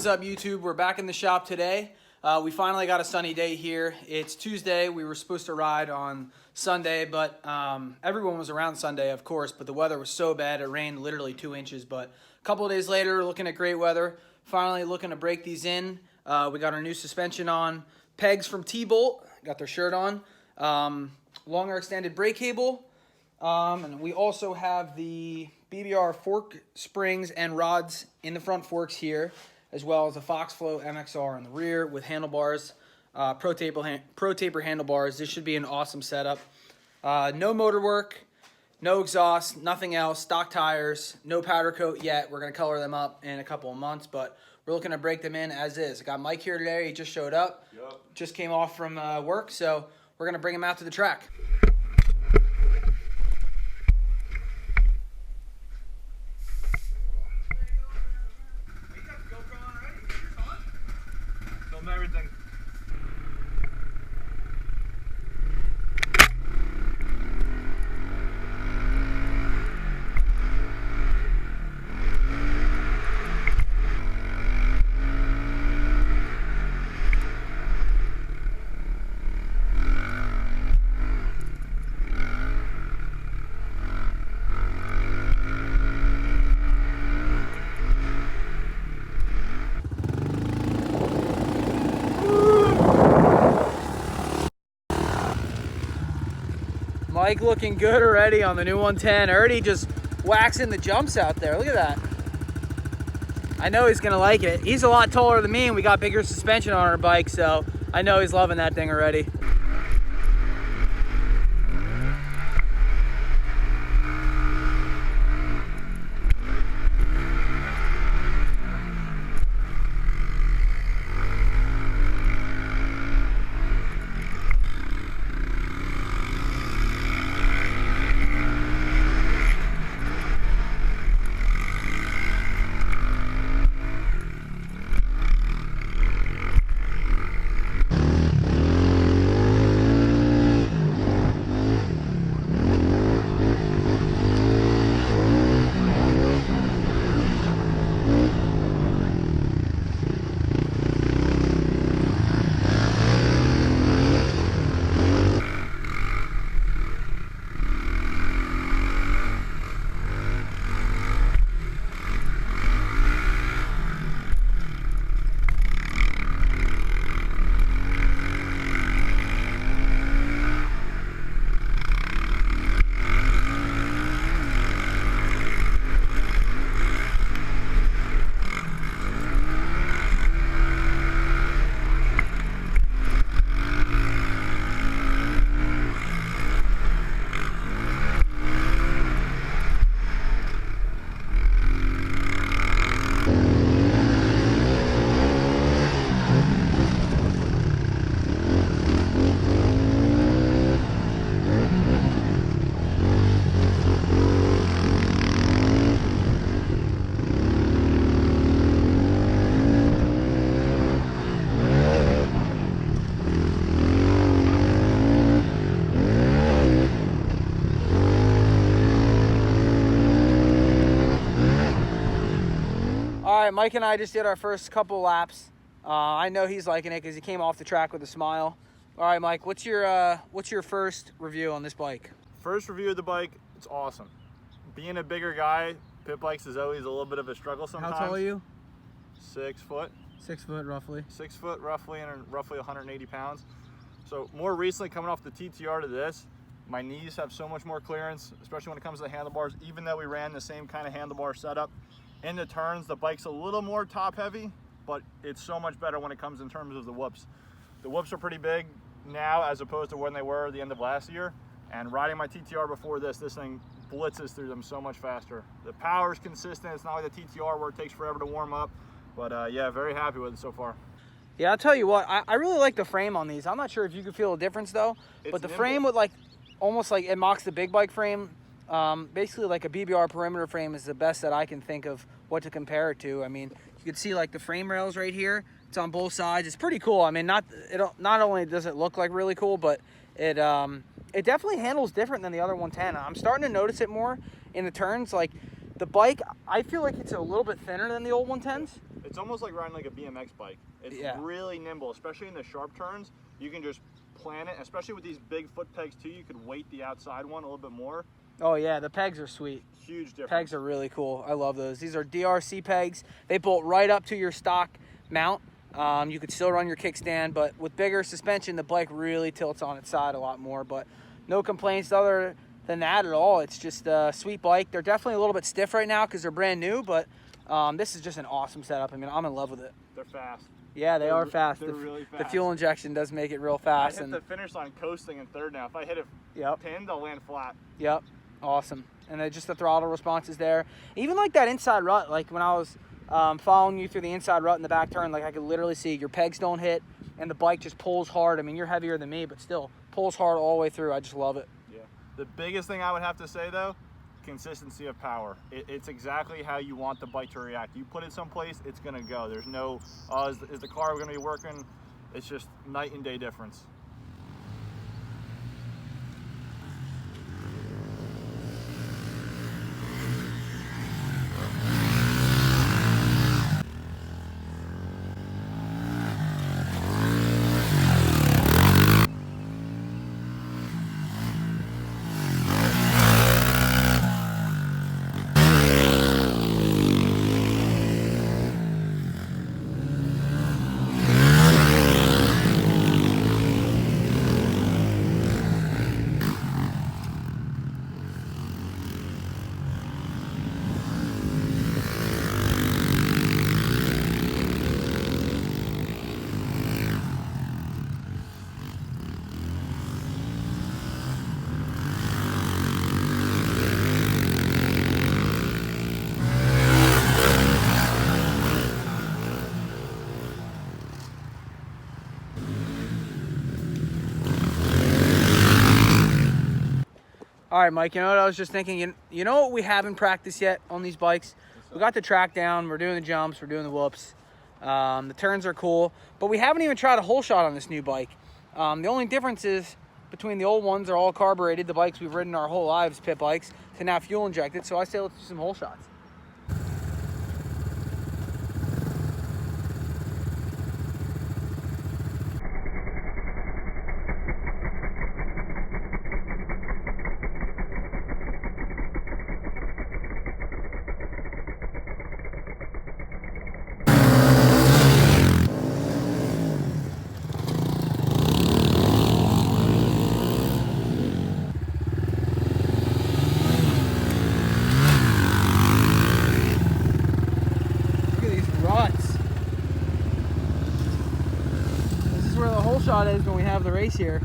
is up, YouTube? We're back in the shop today. We finally got a sunny day here. It's Tuesday. We were supposed to ride on Sunday, but everyone was around Sunday, of course, but the weather was so bad. It rained literally 2 inches, but a couple of days later, looking at great weather. Finally looking to break these in. We got our new suspension on. Pegs from T-Bolt. Got their shirt on. Longer extended brake cable. And we also have the BBR fork springs and rods in the front forks here, as well as a Foxflow MXR in the rear with handlebars, pro taper handlebars. This should be an awesome setup. No motor work, no exhaust, nothing else, stock tires, no powder coat yet. We're going to color them up in a couple of months, but we're looking to break them in as is. I got Mike here today. He just showed up. Yep. Just came off from work, so we're going to bring him out to the track. Everything. Mike looking good already on the new 110. Already just waxing the jumps out there. Look at that. I know he's gonna like it. He's a lot taller than me and we got bigger suspension on our bike, so I know he's loving that thing already. All right, Mike and I just did our first couple laps. I know he's liking it because he came off the track with a smile. All right, Mike, what's your first review on this bike? First review of the bike, it's awesome. Being a bigger guy, pit bikes is always a little bit of a struggle sometimes. How tall are you? 6 foot. 6 foot roughly. 6 foot roughly, and roughly 180 pounds. So more recently, coming off the TTR to this, my knees have so much more clearance, especially when it comes to the handlebars. Even though we ran the same kind of handlebar setup, in the turns, the bike's a little more top heavy, but it's so much better when it comes in terms of the whoops. The whoops are pretty big now as opposed to when they were at the end of last year. And riding my TTR before this thing blitzes through them so much faster. The power's consistent. It's not like the TTR where it takes forever to warm up. But yeah, very happy with it so far. Yeah, I'll tell you what, I really like the frame on these. I'm not sure if you can feel a difference though, but the frame with almost like it mocks the big bike frame. Basically like a BBR perimeter frame is the best that I can think of what to compare it to. I mean, you can see like the frame rails right here. It's on both sides. It's pretty cool. I mean, not only does it look like really cool, but it definitely handles different than the other 110. I'm starting to notice it more in the turns. Like the bike, I feel like it's a little bit thinner than the old 110s. It's almost like riding like a BMX bike. It's really nimble, especially in the sharp turns. You can just plan it, especially with these big foot pegs too. You could weight the outside one a little bit more. Oh yeah, the pegs are sweet. Huge difference. Pegs are really cool. I love those. These are Drc pegs. They bolt right up to your stock mount. You could still run your kickstand, but with bigger suspension, the bike really tilts on its side a lot more. But no complaints other than that at all. It's just a sweet bike. They're definitely a little bit stiff right now because they're brand new, but this is just an awesome setup. I mean, I'm in love with it. They're fast. Yeah, they are fast. They're really fast. The fuel injection does make it real fast. I hit the finish line coasting in third now. If I hit it pinned, I'll land flat. Yep, awesome. And then just the throttle response is there. Even like that inside rut, like when I was following you through the inside rut in the back turn, like I could literally see your pegs don't hit and the bike just pulls hard. I mean, you're heavier than me, but still pulls hard all the way through. I just love it. Yeah. The biggest thing I would have to say though, consistency of power. It's exactly how you want the bike to react. You put it someplace, it's gonna go. There's no, is the car gonna be working? It's just night and day difference. All right, Mike, you know what I was just thinking? You know what we haven't practiced yet on these bikes? We got the track down, we're doing the jumps, we're doing the whoops. The turns are cool, but we haven't even tried a whole shot on this new bike. The only difference is between the old ones are all carbureted, the bikes we've ridden our whole lives, pit bikes, to now fuel injected. So I say let's do some whole shots. Shot is when we have the race here.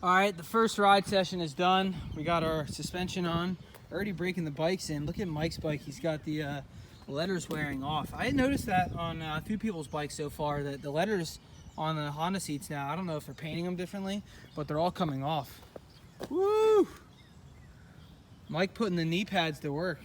All right, the first ride session is done. We got our suspension on. Already breaking the bikes in. Look at Mike's bike. He's got the letters wearing off. I noticed that on a few people's bikes so far, that the letters on the Honda seats now, I don't know if they're painting them differently, but they're all coming off. Woo! Mike putting the knee pads to work.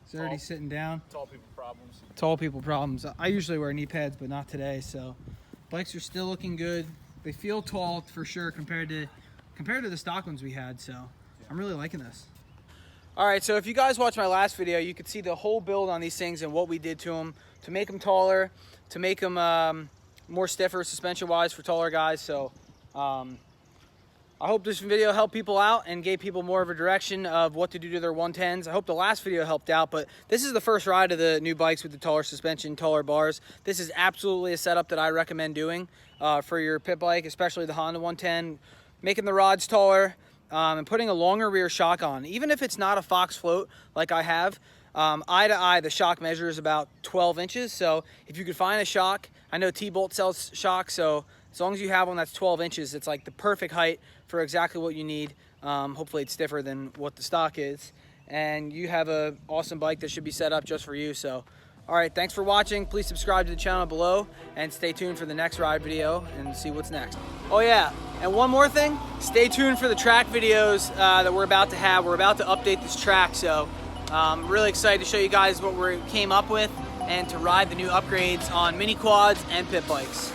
He's already sitting down. Tall people problems. Tall people problems. I usually wear knee pads, but not today. So bikes are still looking good. They feel tall for sure compared to the stock ones we had. So I'm really liking this. All right, so if you guys watched my last video, you could see the whole build on these things and what we did to them to make them taller, to make them more stiffer suspension-wise for taller guys. So I hope this video helped people out and gave people more of a direction of what to do to their 110s. I hope the last video helped out, but this is the first ride of the new bikes with the taller suspension, taller bars. This is absolutely a setup that I recommend doing for your pit bike, especially the Honda 110, making the rods taller, and putting a longer rear shock on. Even if it's not a Fox float like I have, eye to eye, the shock measures about 12 inches. So if you could find a shock, I know T-Bolt sells shocks, so as long as you have one that's 12 inches, it's like the perfect height for exactly what you need. Hopefully it's stiffer than what the stock is. And you have an awesome bike that should be set up just for you. So, all right, thanks for watching. Please subscribe to the channel below and stay tuned for the next ride video and see what's next. Oh yeah, and one more thing, stay tuned for the track videos that we're about to have. We're about to update this track, so I'm really excited to show you guys what we came up with and to ride the new upgrades on mini quads and pit bikes.